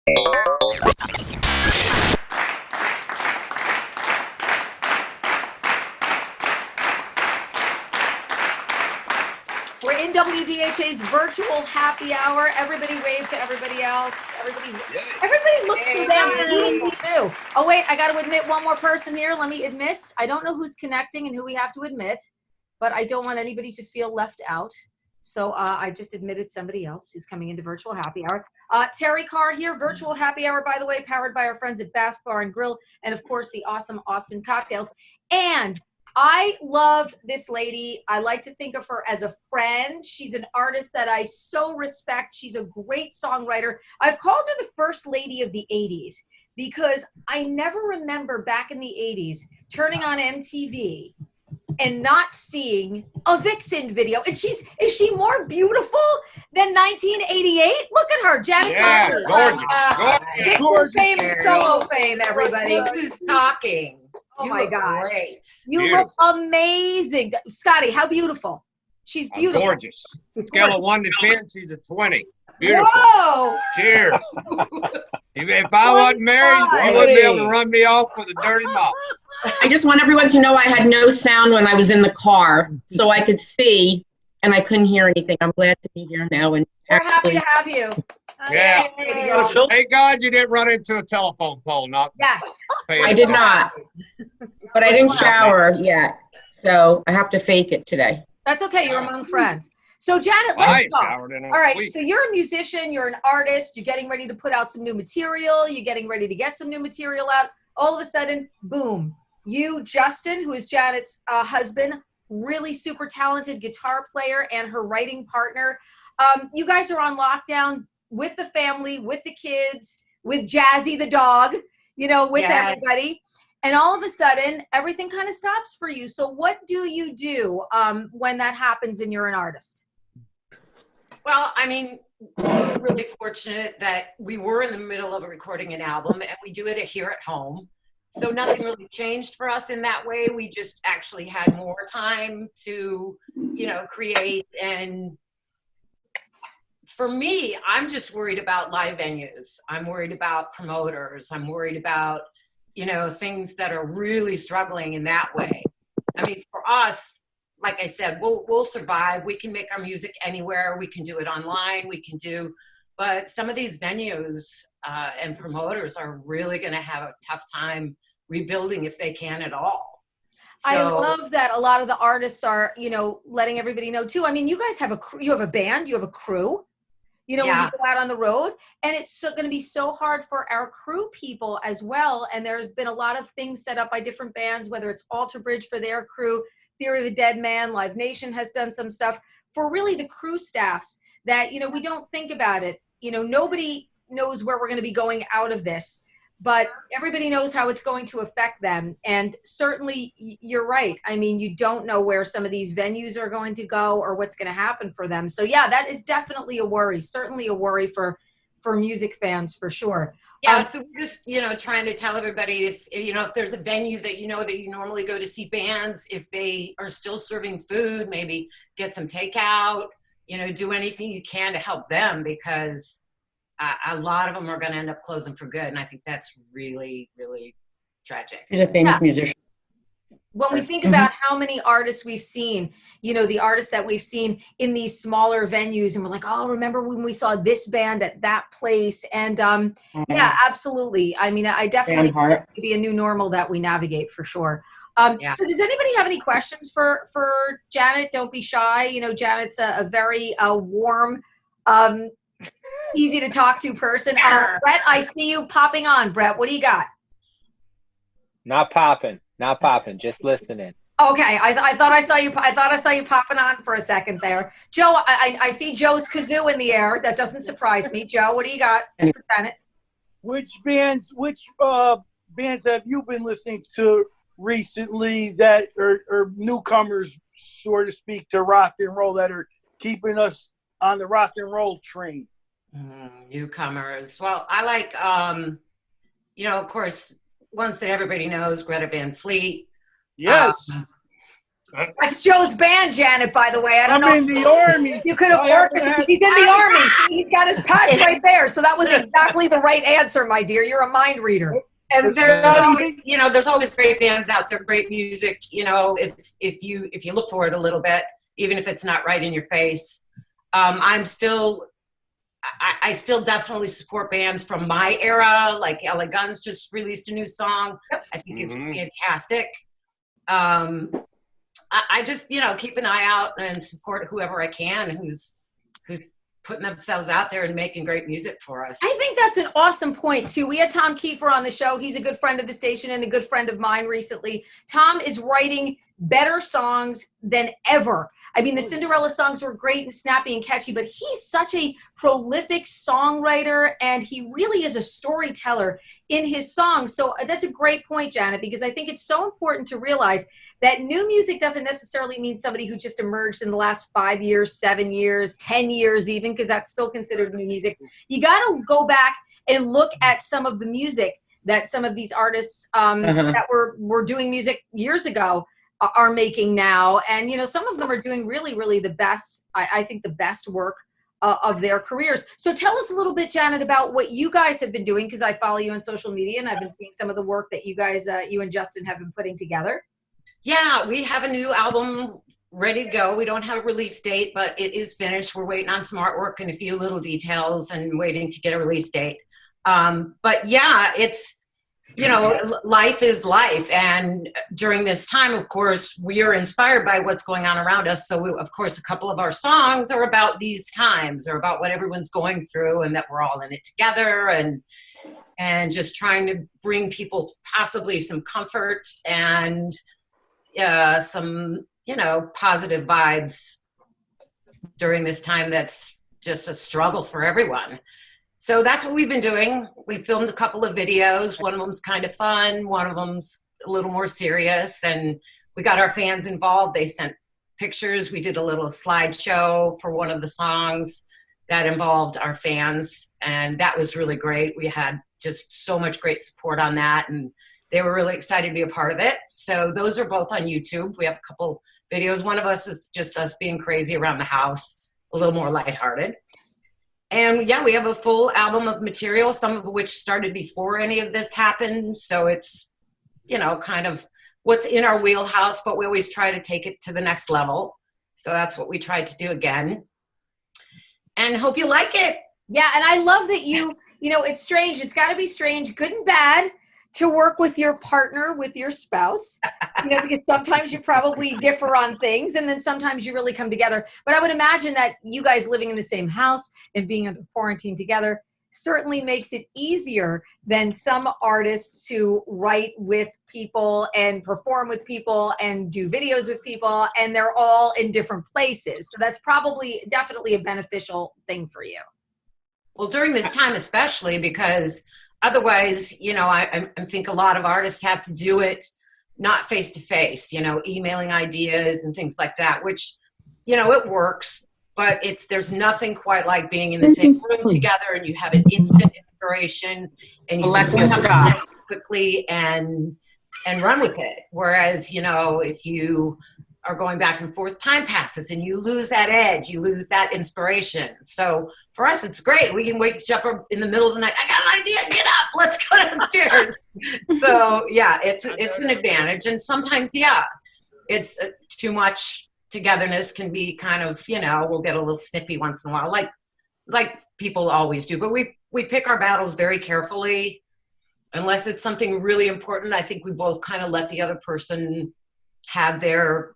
We're in WDHA's virtual happy hour. Everybody wave to everybody else. Everybody looks so damn beautiful too. Oh wait, I got to admit one more person here. Let me admit. I don't know who's connecting and who we have to admit, but I don't want anybody to feel left out. So I just admitted somebody else who's coming into virtual happy hour. Terry Carr here, virtual happy hour, by the way, powered by our friends at Bask Bar and Grill, and of course the awesome Austin cocktails. And I love this lady. I like to think of her as a friend. She's an artist that I so respect. She's a great songwriter. I've called her the first lady of the 80s because I never remember back in the 80s turning on MTV and not seeing a Vixen video. And is she more beautiful than 1988? Look at her, Janet. Yeah, gorgeous. Vixen fame, solo fame, everybody. Who's talking? Oh my God. Great. You look amazing. Scotty, how beautiful. She's beautiful. Gorgeous. Scale of 1 to 10, she's a 20. Beautiful. Whoa. Cheers. If I wasn't married, you wouldn't be able to run me off with a dirty mouth. I just want everyone to know I had no sound when I was in the car, so I could see and I couldn't hear anything. I'm glad to be here now. And We're happy to have you. Yeah. Hey, Thank God you didn't run into a telephone pole. yes. I did not, but I didn't shower yet, so I have to fake it today. That's okay. You're among friends. So Janet, let's talk. All right. So you're a musician. You're an artist. You're getting ready to put out some new material. You're getting ready to get some new material out. All of a sudden, boom. You, Justin, who is Janet's husband, really super talented guitar player and her writing partner. You guys are on lockdown with the family, with the kids, with Jazzy the dog, with everybody. And all of a sudden, everything kind of stops for you. So what do you do when that happens and you're an artist? Well, I mean, we're really fortunate that we were in the middle of recording an album and we do it here at home. So nothing really changed for us in that way. We just actually had more time to, create. And for me, I'm just worried about live venues. I'm worried about promoters. I'm worried about, things that are really struggling in that way. I mean, for us, like I said, we'll survive. We can make our music anywhere. We can do it online. But some of these venues and promoters are really going to have a tough time rebuilding if they can at all. So, I love that a lot of the artists are, letting everybody know too. I mean, you guys have you have a band, you have a crew, when you go out on the road, and it's going to be so hard for our crew people as well. And there's been a lot of things set up by different bands, whether it's Alter Bridge for their crew, Theory of a Dead Man, Live Nation has done some stuff for really the crew staffs that, we don't think about it. Nobody knows where we're going to be going out of this, but everybody knows how it's going to affect them. And certainly you're right. I mean, you don't know where some of these venues are going to go or what's going to happen for them. So yeah, that is definitely a worry, certainly a worry for music fans for sure. Yeah, so we're just, trying to tell everybody if there's a venue that that you normally go to see bands, if they are still serving food, maybe get some takeout, do anything you can to help them, because a lot of them are going to end up closing for good. And I think that's really, really tragic. He's a famous musician. When we think about how many artists we've seen, the artists that we've seen in these smaller venues, and we're like, oh, remember when we saw this band at that place? And yeah, absolutely. I mean, I definitely think it could be a new normal that we navigate for sure. So does anybody have any questions for Janet? Don't be shy. Janet's a very warm, easy to talk to person. Brett, I see you popping on. Brett, what do you got? Not popping, just listening. Okay, I thought I saw you. I thought I saw you popping on for a second there, Joe. I see Joe's kazoo in the air. That doesn't surprise me. Joe, what do you got for Janet? Which bands have you been listening to recently that are newcomers, so to speak, to rock and roll, that are keeping us on the rock and roll train? Newcomers. Well, I like, of course, ones that everybody knows, Greta Van Fleet. Yes. That's Joe's band, Janet, by the way. I don't know. I'm in the Army. You could have orchestrated. He's in the Army. He's got his patch right there. So that was exactly the right answer, my dear. You're a mind reader. And there's always great bands out there, great music. If you look for it a little bit, even if it's not right in your face. I still definitely support bands from my era, like LA Guns just released a new song. I think it's fantastic. I just, keep an eye out and support whoever I can who's putting themselves out there and making great music for us. I think that's an awesome point too. We had Tom Kiefer on the show. He's a good friend of the station and a good friend of mine recently. Tom is writing better songs than ever. I mean, the Cinderella songs were great and snappy and catchy, but he's such a prolific songwriter and he really is a storyteller in his songs. So that's a great point, Janet, because I think it's so important to realize that new music doesn't necessarily mean somebody who just emerged in the last 5 years, 7 years, 10 years even, because that's still considered new music. You got to go back and look at some of the music that some of these artists that were doing music years ago are making now. And, some of them are doing really, really the best, I think the best work of their careers. So tell us a little bit, Janet, about what you guys have been doing, because I follow you on social media and I've been seeing some of the work that you guys, you and Justin have been putting together. Yeah, we have a new album ready to go. We don't have a release date, but it is finished. We're waiting on some artwork and a few little details and waiting to get a release date. But yeah, it's, life is life. And during this time, of course, we are inspired by what's going on around us. So, of course, a couple of our songs are about these times or about what everyone's going through and that we're all in it together and just trying to bring people possibly some comfort and some, positive vibes during this time that's just a struggle for everyone. So that's what we've been doing. We filmed a couple of videos. One of them's kind of fun. One of them's a little more serious. And we got our fans involved. They sent pictures. We did a little slideshow for one of the songs that involved our fans. And that was really great. We had just so much great support on that. And they were really excited to be a part of it. So those are both on YouTube. We have a couple videos. One of us is just us being crazy around the house, a little more lighthearted. And yeah, we have a full album of material, some of which started before any of this happened. So it's, kind of what's in our wheelhouse, but we always try to take it to the next level. So that's what we tried to do again. And hope you like it. Yeah, and I love that it's strange. It's got to be strange, good and bad, to work with your partner, with your spouse, because sometimes you probably differ on things and then sometimes you really come together. But I would imagine that you guys living in the same house and being under quarantine together certainly makes it easier than some artists to write with people and perform with people and do videos with people, and they're all in different places. So that's definitely a beneficial thing for you. Well, during this time especially, because otherwise, I think a lot of artists have to do it not face-to-face, emailing ideas and things like that, which, it works, but there's nothing quite like being in the same room together and you have an instant inspiration and you Alexa, stop. quickly and run with it. Whereas, if you are going back and forth, time passes and you lose that edge, you lose that inspiration. So for us, it's great. We can wake up in the middle of the night. I got an idea. Get up. Let's go downstairs. So yeah, it's an advantage. And sometimes, it's too much togetherness can be kind of, we'll get a little snippy once in a while, like people always do. But we pick our battles very carefully. Unless it's something really important, I think we both kind of let the other person have their,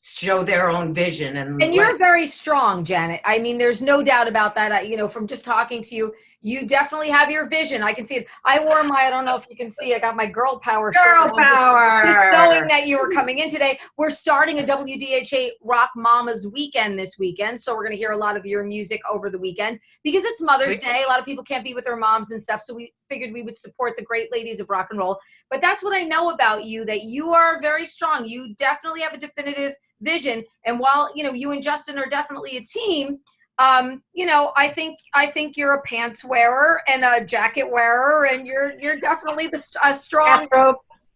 show their own vision. And you're very strong, Janet. I mean, there's no doubt about that. From just talking to you, you definitely have your vision. I can see it. I wore I don't know if you can see, I got my girl power. Girl power. Just knowing that you were coming in today. We're starting a WDHA Rock Mamas weekend this weekend. So we're going to hear a lot of your music over the weekend because it's Mother's Day. A lot of people can't be with their moms and stuff. So we figured we would support the great ladies of rock and roll. But that's what I know about you, that you are very strong. You definitely have a definitive vision. And while, you and Justin are definitely a team, I think you're a pants wearer and a jacket wearer, and you're definitely a strong.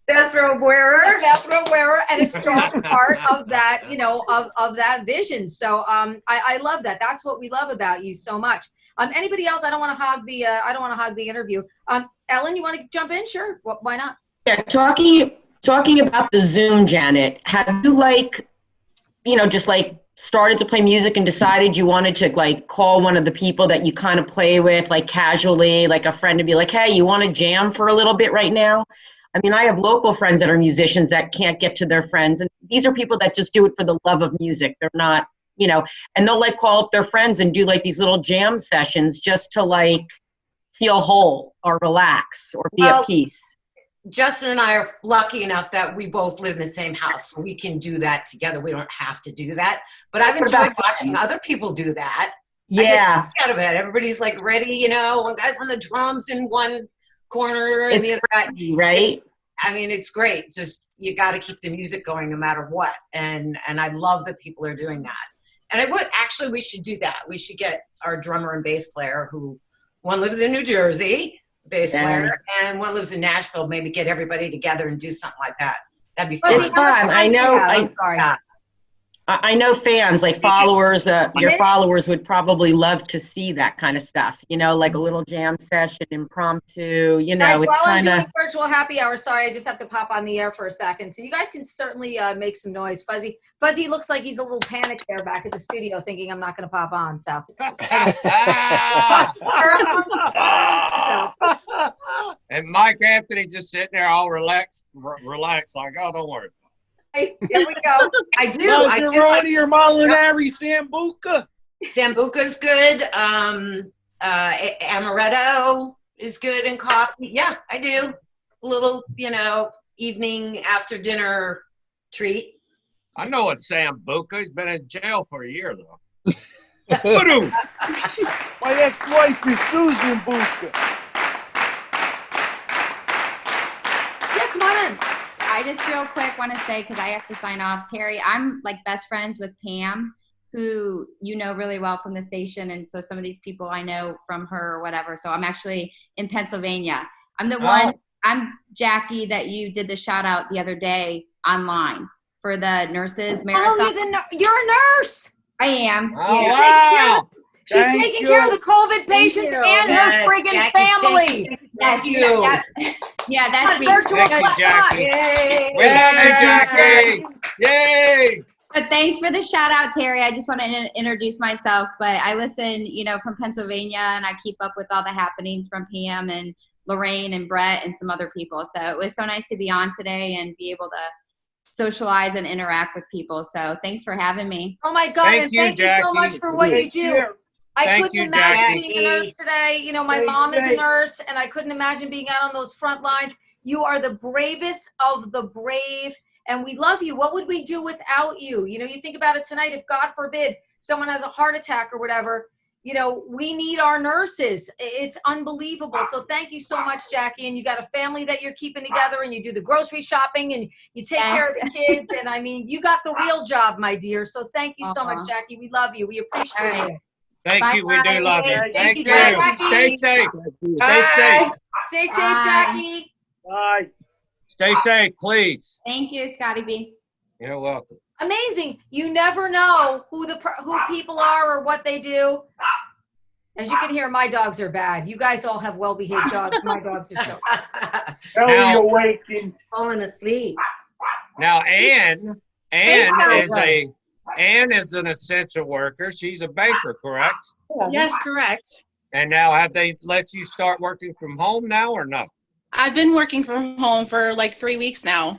Bathrobe wearer. A bathrobe wearer and a strong part of that, of that vision. So I love that. That's what we love about you so much. Anybody else? I don't want to hog the interview. Ellen, you want to jump in? Sure. Why not? Yeah, talking about the Zoom, Janet, have you just started to play music and decided you wanted to call one of the people that you kind of play with, casually, like a friend, to be like, hey, you want to jam for a little bit right now? I mean, I have local friends that are musicians that can't get to their friends. And these are people that just do it for the love of music. They're not, and they'll call up their friends and do these little jam sessions just to feel whole or relax or be at peace. Justin and I are lucky enough that we both live in the same house, so we can do that together. We don't have to do that. But I've enjoyed watching other people do that. Yeah. Out of it. Everybody's ready, one guy's on the drums in one corner and It's the other crazy, right? I mean, it's great. Just you got to keep the music going no matter what. And I love that people are doing that. And we should do that. We should get our drummer and bass player, who one lives in New Jersey, bass player, and one lives in Nashville. Maybe get everybody together and do something like that. That'd be fun. It's fun. I know. I know fans, followers, your followers would probably love to see that kind of stuff, a little jam session, impromptu, Guys, it's while I'm kind of. doing virtual happy hour, sorry, I just have to pop on the air for a second. So you guys can certainly make some noise. Fuzzy looks like he's a little panicked there back at the studio thinking I'm not going to pop on. So. And Mike Anthony just sitting there all relaxed, like, oh, don't worry. Here we go. I do. Maserati or Molinari Sambuca? Sambuca's good. Amaretto is good in coffee. Yeah, I do. A little, evening after dinner treat. I know it's Sambuca. He's been in jail for a year, though. My ex-wife is Susan Buca. Yeah, come on in. I just real quick want to say, because I have to sign off, Terry, I'm best friends with Pam, who really well from the station. And so some of these people I know from her or whatever. So I'm actually in Pennsylvania. I'm the one, I'm Jackie that you did the shout out the other day online for the nurses marathon. Oh, you're a nurse. I am. Oh, Yeah. wow. She's taking care of the COVID patients and her friggin' family. That's you. Yeah, that's me. Thank you, Jackie. Yay. We love you, Jackie. Yay. But thanks for the shout out, Terry. I just want to introduce myself, but I listen, from Pennsylvania, and I keep up with all the happenings from Pam and Lorraine and Brett and some other people. So it was so nice to be on today and be able to socialize and interact with people. So thanks for having me. Oh my God. Thank you, you so much for what you do. I couldn't imagine being a nurse today. My mom is a nurse, and I couldn't imagine being out on those front lines. You are the bravest of the brave, and we love you. What would we do without you? You think about it tonight, if God forbid someone has a heart attack or whatever, we need our nurses. It's unbelievable. So thank you so much, Jackie. And you got a family that you're keeping together, and you do the grocery shopping, and you take care of the kids. And I mean, you got the real job, my dear. So thank you so much, Jackie. We love you. We appreciate you. Thank you. We do love you. Thank you. Jackie. Stay safe. Stay safe. Stay safe, Jackie. Bye. Stay safe, please. Thank you, Scotty B. You're welcome. Amazing. You never know who people are or what they do. As you can hear, my dogs are bad. You guys all have well-behaved dogs. My dogs are so bad. Ellie awakened. Falling asleep. Now, Ann is an essential worker. She's a baker, correct? Yes, correct. And now, have they let you start working from home now or no? I've been working from home for 3 weeks now.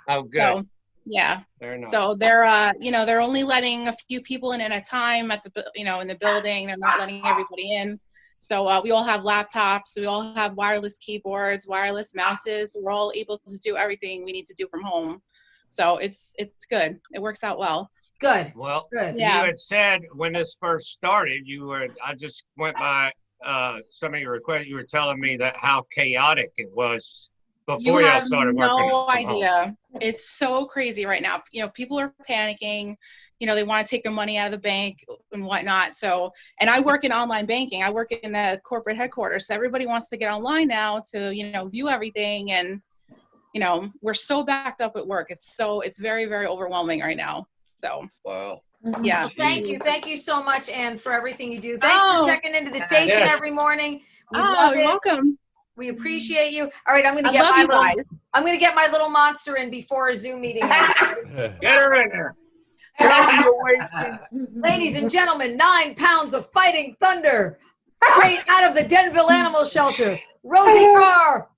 Oh, good. So, yeah. Very nice. So they're, they're only letting a few people in at a time at the, in the building. They're not letting everybody in. So we all have laptops. We all have wireless keyboards, wireless mouses. We're all able to do everything we need to do from home. So it's good. It works out well. Good. Well, good. You had said when this first started, I just went by some of your requests. You were telling me that how chaotic it was before y'all started working. You have no idea. It's so crazy right now. People are panicking. They want to take their money out of the bank and whatnot. So, and I work in online banking. I work in the corporate headquarters. So everybody wants to get online now to, view everything. And, you know, we're so backed up at work. It's very, very overwhelming right now. So, Wow. yeah. Well, thank you so much, Ann, for everything you do. Thanks for checking into the station Yes. every morning. We love You're it. welcome. We appreciate you. All right, I'm gonna I get love my you little, guys. I'm gonna get my little monster in before a Zoom meeting ends. Get her in there. Ladies and gentlemen, 9 pounds of fighting thunder, straight out of the Denville Animal Shelter, Rosie Carr.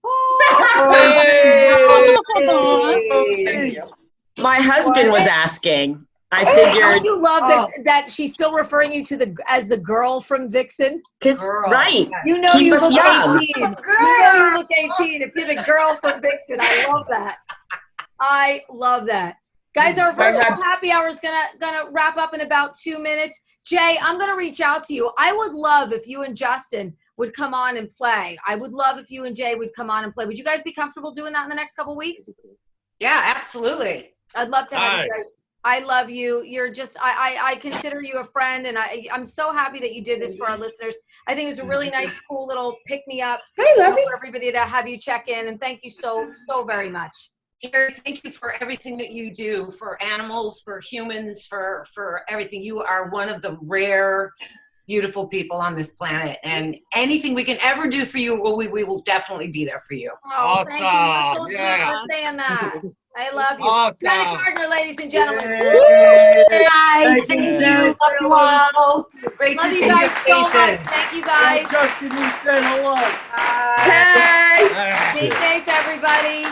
My husband was asking. I Don't figured, you love that she's still referring you to as the girl from Vixen? because, right, You know keep you us look young. 18. You know you look 18 if you're the girl from Vixen. I love that. I love that. Guys, our virtual happy hour is gonna wrap up in about 2 minutes. Jay, I'm gonna reach out to you. I would love if you and Justin would come on and play. I would love if you and Jay would come on and play. Would you guys be comfortable doing that in the next couple weeks? Yeah, absolutely. I'd love to have you guys. I love you. You're just, I consider you a friend, and I'm so happy that you did this for our listeners. I think it was a really nice, cool little pick-me-up for everybody to have you check in, and thank you so very much. Terry, thank you for everything that you do for animals, for humans, for everything. You are one of the rare, beautiful people on this planet, and anything we can ever do for you, we will definitely be there for you. Oh, thank you. You're so Awesome. sweet Yeah. for saying that. I love you. Awesome. Janet Gardner, ladies and gentlemen. Guys, thank you. Love you all. Great Love to you see guys your so much. faces. Thank you guys. Justin, you said hello. Stay safe, everybody.